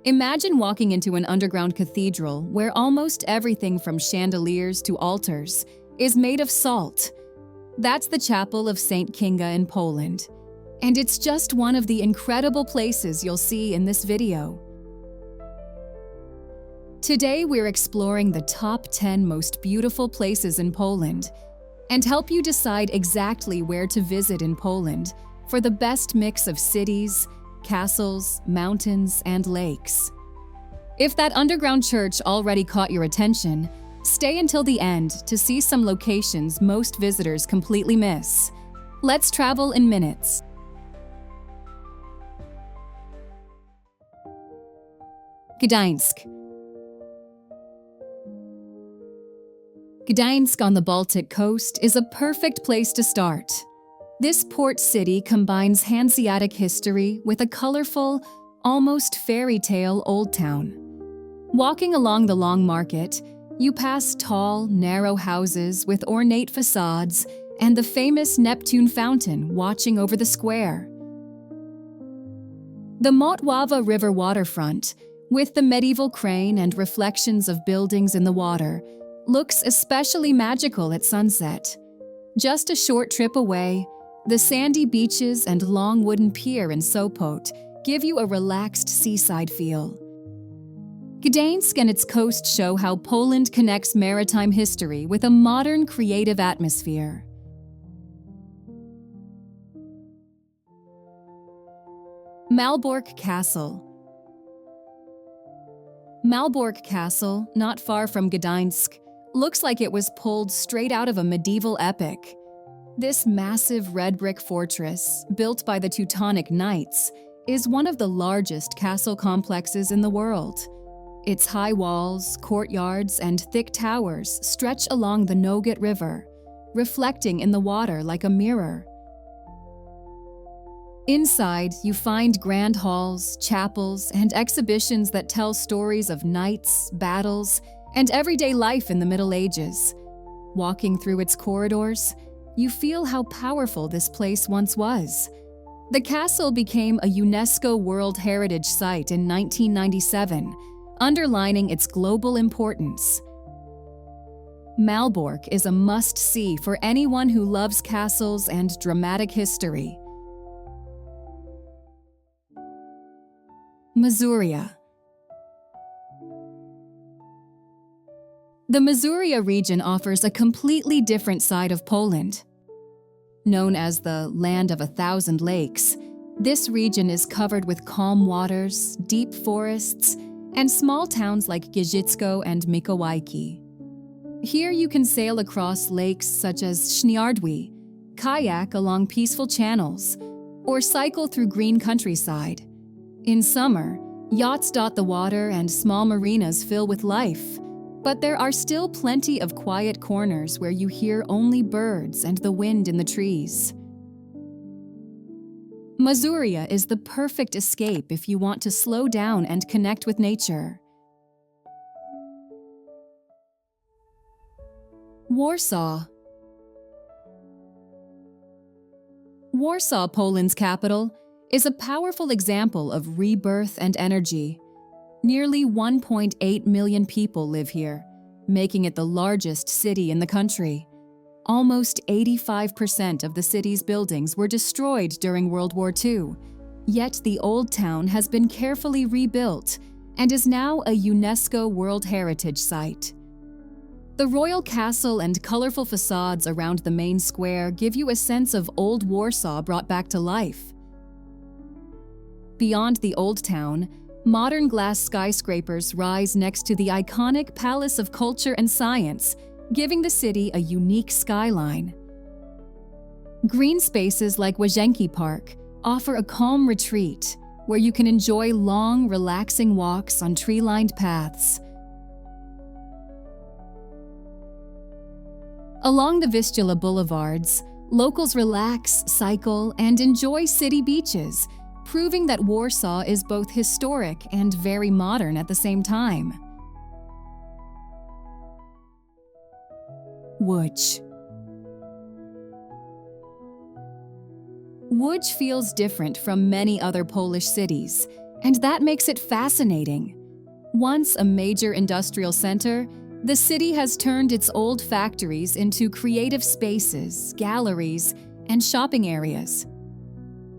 Imagine walking into an underground cathedral where almost everything from chandeliers to altars is made of salt. That's the Chapel of St. Kinga in Poland, and it's just one of the incredible places you'll see in this video. Today we're exploring the top 10 most beautiful places in Poland and help you decide exactly where to visit in Poland for the best mix of cities, castles, mountains, and lakes. If that underground church already caught your attention, stay until the end to see some locations most visitors completely miss. Let's travel in minutes. Gdańsk. Gdańsk on the Baltic coast is a perfect place to start. This port city combines Hanseatic history with a colorful, almost fairy tale old town. Walking along the Long Market, you pass tall, narrow houses with ornate facades and the famous Neptune Fountain watching over the square. The Motława River waterfront, with the medieval crane and reflections of buildings in the water, looks especially magical at sunset. Just a short trip away, the sandy beaches and long wooden pier in Sopot give you a relaxed seaside feel. Gdańsk and its coast show how Poland connects maritime history with a modern, creative atmosphere. Malbork Castle. Malbork Castle, not far from Gdańsk, looks like it was pulled straight out of a medieval epic. This massive red brick fortress, built by the Teutonic Knights, is one of the largest castle complexes in the world. Its high walls, courtyards, and thick towers stretch along the Noget River, reflecting in the water like a mirror. Inside, you find grand halls, chapels, and exhibitions that tell stories of knights, battles, and everyday life in the Middle Ages. Walking through its corridors, you feel how powerful this place once was. The castle became a UNESCO World Heritage Site in 1997, underlining its global importance. Malbork is a must-see for anyone who loves castles and dramatic history. Masuria. The Masuria region offers a completely different side of Poland. Known as the Land of 1,000 Lakes, this region is covered with calm waters, deep forests, and small towns like Giżycko and Mikołajki. Here you can sail across lakes such as Śniardwy, kayak along peaceful channels, or cycle through green countryside. In summer, yachts dot the water and small marinas fill with life. But there are still plenty of quiet corners where you hear only birds and the wind in the trees. Masuria is the perfect escape if you want to slow down and connect with nature. Warsaw. Warsaw, Poland's capital, is a powerful example of rebirth and energy. Nearly 1.8 million people live here, making it the largest city in the country. Almost 85% of the city's buildings were destroyed during World War II, yet the old town has been carefully rebuilt and is now a UNESCO World Heritage Site. The royal castle and colorful facades around the main square give you a sense of old Warsaw brought back to life. Beyond the old town, modern glass skyscrapers rise next to the iconic Palace of Culture and Science, giving the city a unique skyline. Green spaces like Łazienki Park offer a calm retreat where you can enjoy long, relaxing walks on tree-lined paths. Along the Vistula boulevards, locals relax, cycle, and enjoy city beaches, proving that Warsaw is both historic and very modern at the same time. Łódź. Łódź feels different from many other Polish cities, And that makes it fascinating. Once a major industrial center, the city has turned its old factories into creative spaces, galleries, and shopping areas.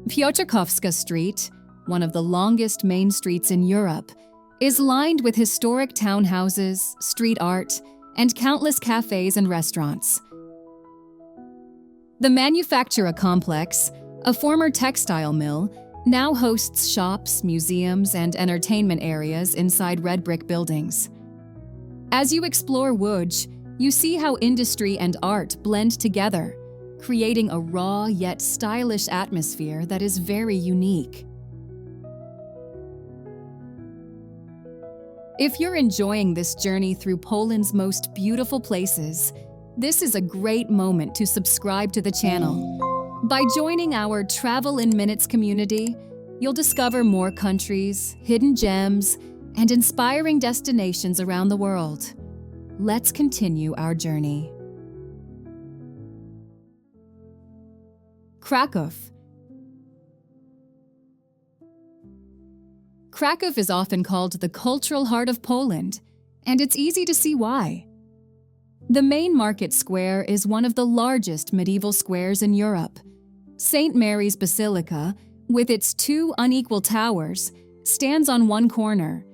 Piotrkowska Street, one of the longest main streets in Europe, is lined with historic townhouses, street art, and countless cafes and restaurants. The Manufactura complex, a former textile mill, now hosts shops, museums, and entertainment areas inside red brick buildings. As you explore Łódź, you see how industry and art blend together, creating a raw yet stylish atmosphere that is very unique. If you're enjoying this journey through Poland's most beautiful places, this is a great moment to subscribe to the channel. By joining our Travel in Minutes community, you'll discover more countries, hidden gems, and inspiring destinations around the world. Let's continue our journey. Kraków. Kraków is often called the cultural heart of Poland, and it's easy to see why. The main market square is one of the largest medieval squares in Europe. St. Mary's Basilica, with its 2 unequal towers, stands on one corner,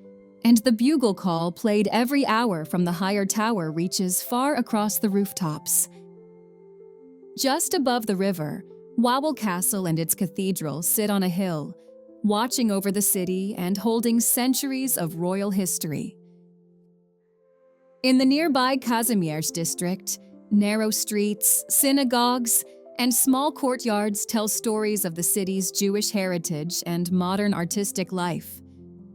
and the bugle call played every hour from the higher tower reaches far across the rooftops. Just above the river, Malbork Castle and its cathedral sit on a hill, watching over the city and holding centuries of royal history. In the nearby Kazimierz district, narrow streets, synagogues, and small courtyards tell stories of the city's Jewish heritage and modern artistic life.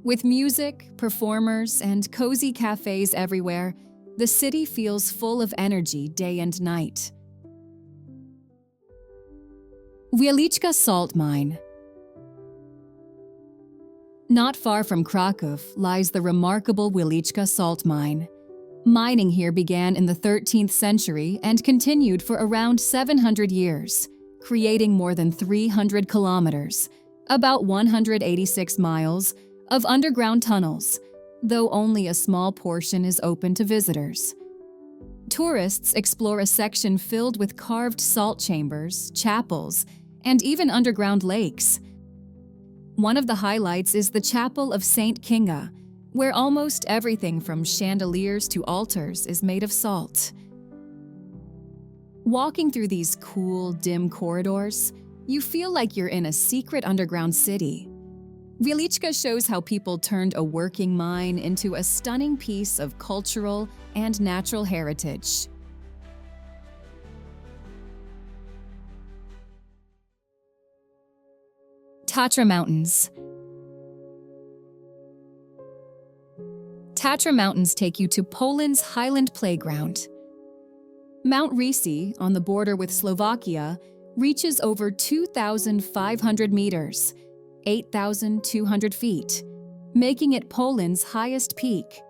With music, performers, and cozy cafes everywhere, the city feels full of energy day and night. Wieliczka Salt Mine. Not far from Kraków lies the remarkable Wieliczka Salt Mine. Mining here began in the 13th century and continued for around 700 years, creating more than 300 kilometers, about 186 miles, of underground tunnels, though only a small portion is open to visitors. Tourists explore a section filled with carved salt chambers, chapels, and even underground lakes. One of the highlights is the Chapel of Saint Kinga, where almost everything from chandeliers to altars is made of salt. Walking through these cool, dim corridors, you feel like you're in a secret underground city. Wieliczka shows how people turned a working mine into a stunning piece of cultural and natural heritage. Tatra Mountains. Tatra Mountains take you to Poland's Highland Playground. Mount Risi, on the border with Slovakia, reaches over 2,500 meters, 8,200 feet, making it Poland's highest peak.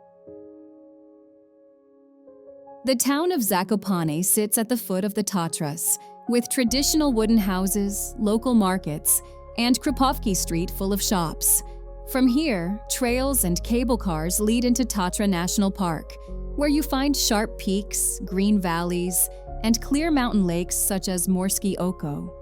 The town of Zakopane sits at the foot of the Tatras, with traditional wooden houses, local markets, and Krapówki Street full of shops. From here, trails and cable cars lead into Tatra National Park, where you find sharp peaks, green valleys, and clear mountain lakes such as Morskie Oko.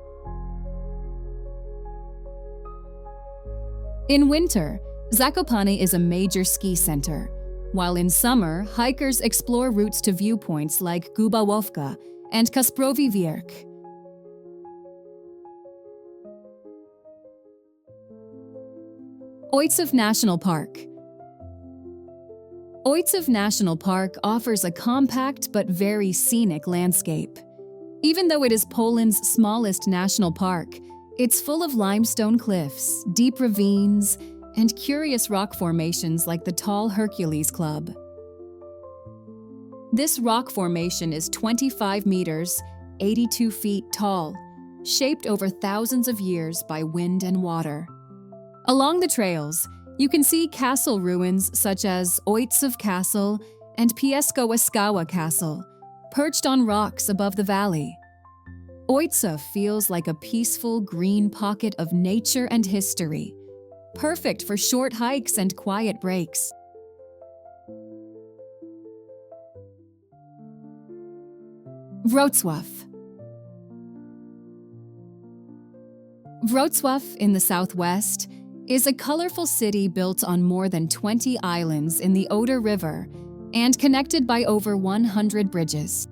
In winter, Zakopane is a major ski center, while in summer, hikers explore routes to viewpoints like Gubałówka and Kasprowy Wierch. Ojców National Park. Ojców National Park offers a compact but very scenic landscape. Even though it is Poland's smallest national park, it's full of limestone cliffs, deep ravines, and curious rock formations like the tall Hercules Club. This rock formation is 25 meters, 82 feet tall, shaped over thousands of years by wind and water. Along the trails, you can see castle ruins such as Ojców Castle and Pieskowa Castle, perched on rocks above the valley. Ojców feels like a peaceful green pocket of nature and history, perfect for short hikes and quiet breaks. Wrocław. Wrocław in the southwest is a colorful city built on more than 20 islands in the Oder River and connected by over 100 bridges.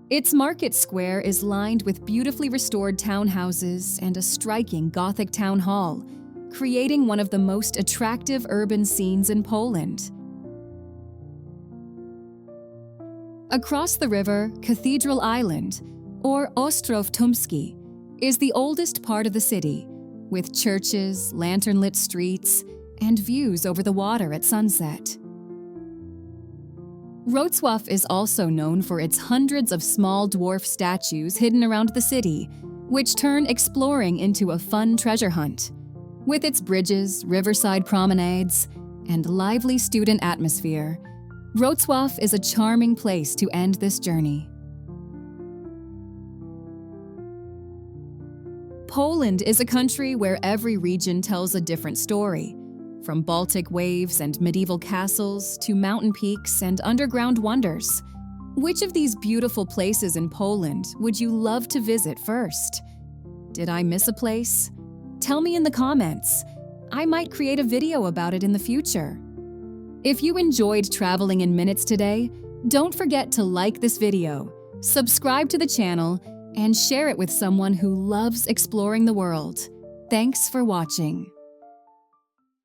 Its market square is lined with beautifully restored townhouses and a striking Gothic town hall, creating one of the most attractive urban scenes in Poland. Across the river, Cathedral Island, or Ostrów Tumski, is the oldest part of the city, with churches, lantern-lit streets, and views over the water at sunset. Wrocław is also known for its hundreds of small dwarf statues hidden around the city, which turn exploring into a fun treasure hunt. With its bridges, riverside promenades, and lively student atmosphere, Wrocław is a charming place to end this journey. Poland is a country where every region tells a different story, from Baltic waves and medieval castles to mountain peaks and underground wonders. Which of these beautiful places in Poland would you love to visit first? Did I miss a place? Tell me in the comments. I might create a video about it in the future. If you enjoyed traveling in minutes today, don't forget to like this video, subscribe to the channel, and share it with someone who loves exploring the world. Thanks for watching.